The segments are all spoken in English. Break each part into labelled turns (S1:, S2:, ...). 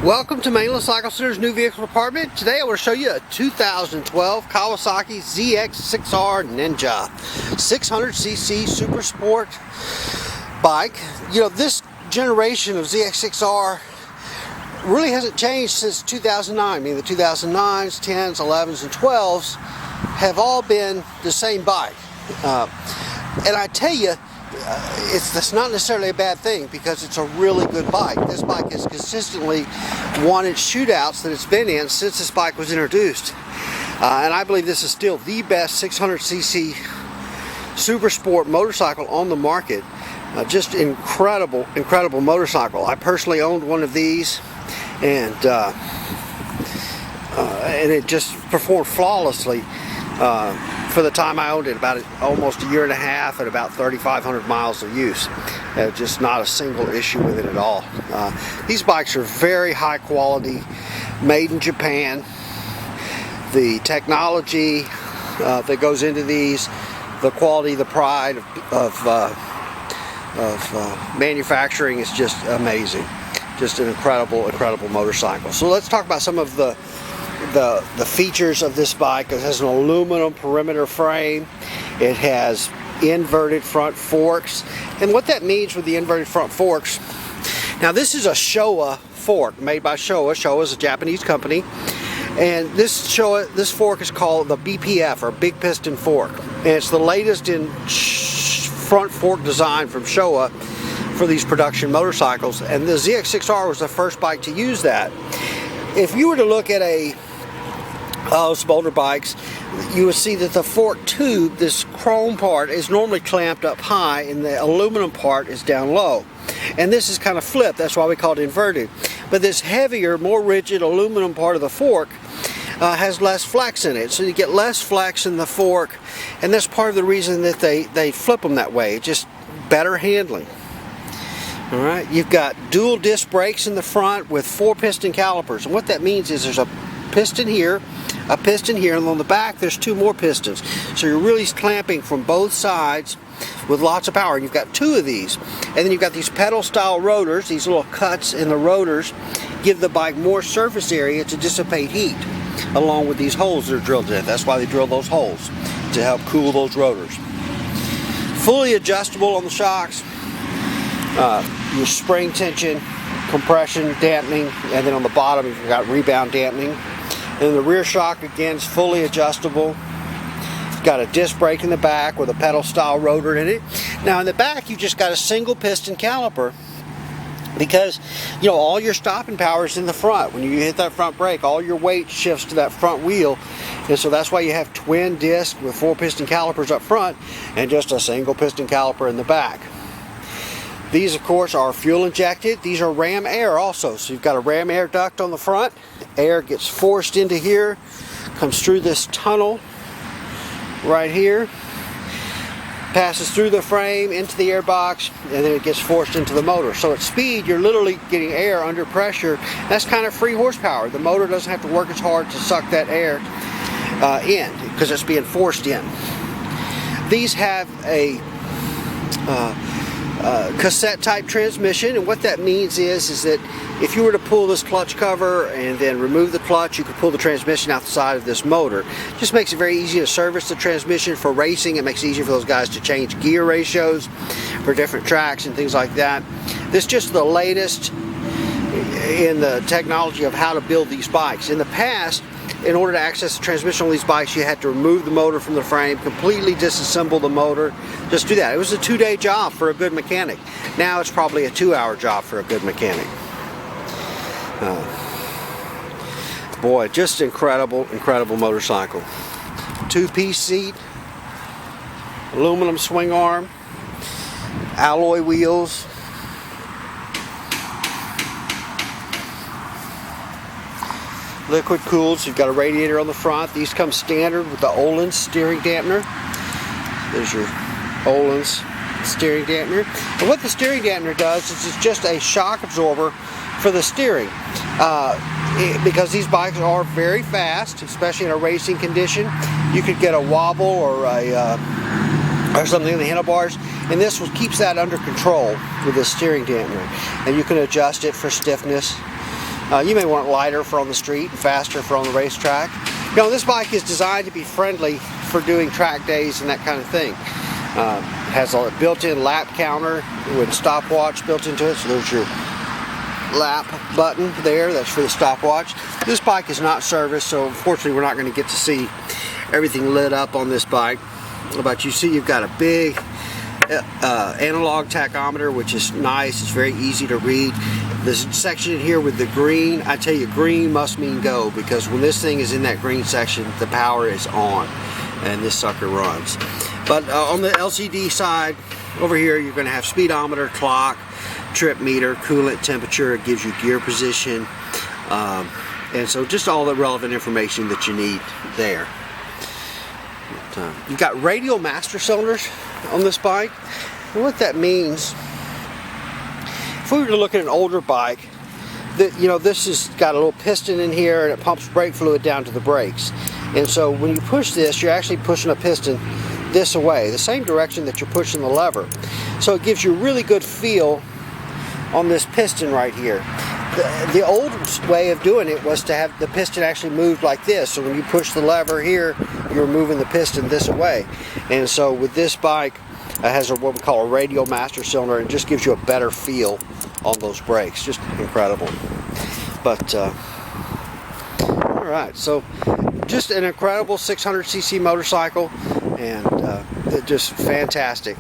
S1: Welcome to Mainland Cycle Center's new vehicle department. Today I want to show you a 2012 Kawasaki ZX6R Ninja 600cc Super Sport bike. You know, this generation of ZX6R really hasn't changed since 2009. I mean, the 2009s, 10s, 11s, and 12s have all been the same bike. And I tell you, that's not necessarily a bad thing because it's a really good bike. This bike has consistently won its shootouts that it's been in since this bike was introduced. And I believe this is still the best 600cc super sport motorcycle on the market. Just incredible motorcycle. I personally owned one of these, and it just performed flawlessly for the time I owned it, about almost a year and a half at about 3,500 miles of use. Just not a single issue with it at all. These bikes are very high quality, made in Japan. The technology that goes into these, the quality, the pride of manufacturing is just amazing. Just an incredible motorcycle. So let's talk about some of the features of this bike. It has an aluminum perimeter frame. It has inverted front forks. And what that means with the inverted front forks, now this is a Showa fork made by Showa. Showa is a Japanese company. And this fork is called the BPF, or Big Piston Fork. And it's the latest in front fork design from Showa for these production motorcycles. And the ZX6R was the first bike to use that. If you were to look at some older bikes, you would see that the fork tube, this chrome part, is normally clamped up high and the aluminum part is down low. And this is kind of flipped, that's why we call it inverted. But this heavier, more rigid aluminum part of the fork has less flex in it. So you get less flex in the fork, and that's part of the reason that they flip them that way. Just better handling. Alright, you've got dual disc brakes in the front with 4 piston calipers. And what that means is there's a piston here, and on the back there's 2 more pistons. So you're really clamping from both sides with lots of power. And you've got 2 of these. And then you've got these pedal style rotors. These little cuts in the rotors give the bike more surface area to dissipate heat, along with these holes that are drilled in it. That's why they drill those holes, to help cool those rotors. Fully adjustable on the shocks. Your spring tension, compression, dampening, and then on the bottom you've got rebound dampening. And the rear shock again is fully adjustable. It's got a disc brake in the back with a pedal style rotor in it. Now in the back you just got a single piston caliper, because you know all your stopping power is in the front. When you hit that front brake, all your weight shifts to that front wheel, and so that's why you have twin disc with 4 piston calipers up front and just a single piston caliper in the back. These, of course, are fuel injected. These are ram air also. So you've got a ram air duct on the front. Air gets forced into here, comes through this tunnel right here, passes through the frame into the air box, and then it gets forced into the motor. So at speed, you're literally getting air under pressure. That's kind of free horsepower. The motor doesn't have to work as hard to suck that air in, because it's being forced in. These have a cassette type transmission, and what that means is that if you were to pull this clutch cover and then remove the clutch, you could pull the transmission out the side of this motor. It just makes it very easy to service the transmission for racing. It makes it easier for those guys to change gear ratios for different tracks and things like that. This is just the latest in the technology of how to build these bikes. In the past, in order to access the transmission on these bikes, you had to remove the motor from the frame, completely disassemble the motor, just do that. It was a 2-day job for a good mechanic. Now it's probably a 2-hour job for a good mechanic. Boy, just incredible motorcycle. 2-piece seat, aluminum swing arm, alloy wheels. Liquid cooled, so you've got a radiator on the front. These come standard with the Öhlins steering dampener. There's your Öhlins steering dampener. And what the steering dampener does is it's just a shock absorber for the steering. Because these bikes are very fast, especially in a racing condition, you could get a wobble or something in the handlebars, and this keeps that under control with the steering dampener. And you can adjust it for stiffness You may want it lighter for on the street and faster for on the racetrack. You know, this bike is designed to be friendly for doing track days and that kind of thing. It has a built-in lap counter with stopwatch built into it, so there's your lap button there, that's for the stopwatch. This bike is not serviced, so unfortunately we're not going to get to see everything lit up on this bike. But you see you've got a big analog tachometer, which is nice. It's very easy to read. This section in here with the green, I tell you, green must mean go, because when this thing is in that green section, the power is on and this sucker runs. But on the LCD side over here, you're going to have speedometer, clock, trip meter, coolant temperature. It gives you gear position, and so just all the relevant information that you need there. You've got radial master cylinders on this bike, and what that means, if we were to look at an older bike, that, you know, this has got a little piston in here and it pumps brake fluid down to the brakes, and so when you push this, you're actually pushing a piston this away, the same direction that you're pushing the lever, so it gives you a really good feel on this piston right here. The old way of doing it was to have the piston actually moved like this, so when you push the lever here, you're moving the piston this way. And so with this bike, it has what we call a radial master cylinder, and it just gives you a better feel on those brakes. Just incredible. But alright, so just an incredible 600cc motorcycle, and just fantastic.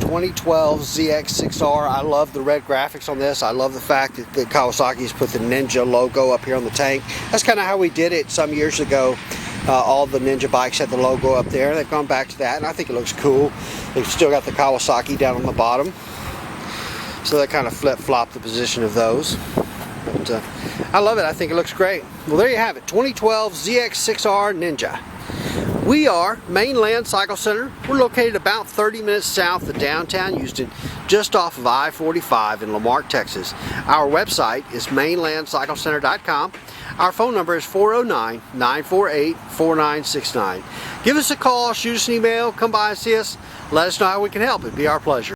S1: 2012 ZX6R. I love the red graphics on this. I love the fact that the Kawasaki's put the Ninja logo up here on the tank. That's kind of how we did it some years ago. All the Ninja bikes had the logo up there. They've gone back to that, and I think it looks cool. They've still got the Kawasaki down on the bottom, so they kind of flip-flop the position of those. But I love it. I think it looks great. Well, there you have it. 2012 ZX6R Ninja. We are Mainland Cycle Center. We're located about 30 minutes south of downtown Houston, just off of I-45 in LaMarque, Texas. Our website is mainlandcyclecenter.com. Our phone number is 409-948-4969. Give us a call, shoot us an email, come by and see us. Let us know how we can help. It'd be our pleasure.